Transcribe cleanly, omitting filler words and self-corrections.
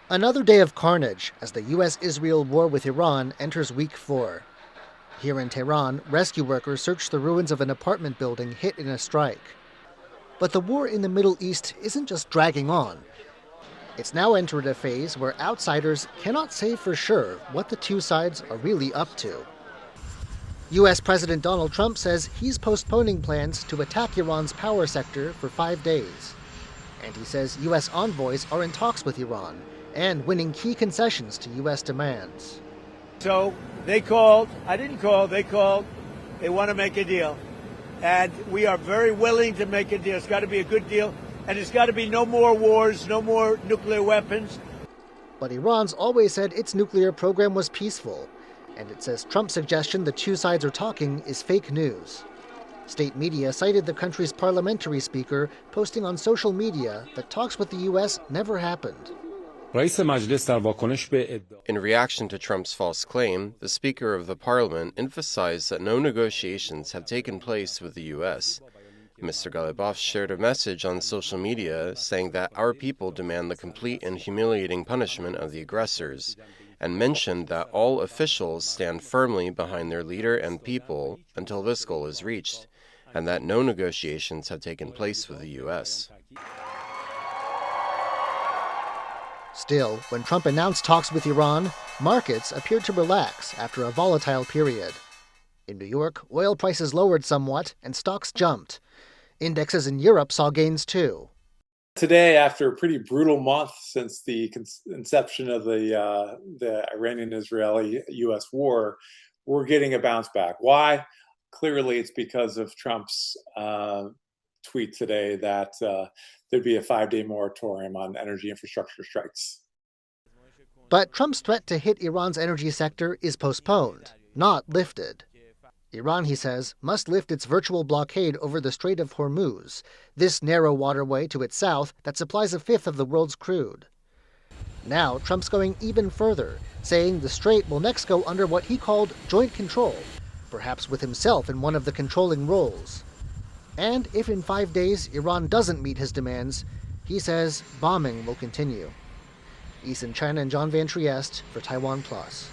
Another day of carnage as the U.S.-Israel war with Iran enters week 4. Here in Tehran, rescue workers search the ruins of an apartment building hit in a strike. But the war in the Middle East isn't just dragging on. It's now entered a phase where outsiders cannot say for sure what the two sides are really up to. U.S. President Donald Trump says he's postponing plans to attack Iran's power sector for 5 days. And he says U.S. envoys are in talks with Iran and winning key concessions to U.S. demands. So they called, I didn't call, they called, they want to make a deal. And we are very willing to make a deal. It's got to be a good deal, and it's got to be no more wars, no more nuclear weapons. But Iran's always said its nuclear program was peaceful, and it says Trump's suggestion the two sides are talking is fake news. State media cited the country's parliamentary speaker posting on social media that talks with the U.S. never happened. In reaction to Trump's false claim, the Speaker of the Parliament emphasized that no negotiations have taken place with the U.S. Mr. Galibaf shared a message on social media saying that our people demand the complete and humiliating punishment of the aggressors, and mentioned that all officials stand firmly behind their leader and people until this goal is reached, and that no negotiations have taken place with the U.S. Still, when Trump announced talks with Iran, markets appeared to relax after a volatile period. In New York, oil prices lowered somewhat and stocks jumped. Indexes in Europe saw gains too. Today, after a pretty brutal month since the inception of the Iranian-Israeli-U.S. war, we're getting a bounce back. Why? Clearly, it's because of Trump's tweet today that there'd be a 5-day moratorium on energy infrastructure strikes. But Trump's threat to hit Iran's energy sector is postponed, not lifted. Iran, he says, must lift its virtual blockade over the Strait of Hormuz, this narrow waterway to its south that supplies a fifth of the world's crude. Now, Trump's going even further, saying the strait will next go under what he called joint control, perhaps with himself in one of the controlling roles. And if in 5 days Iran doesn't meet his demands, he says bombing will continue. Eason, Chen, and John Van Trieste for TaiwanPlus.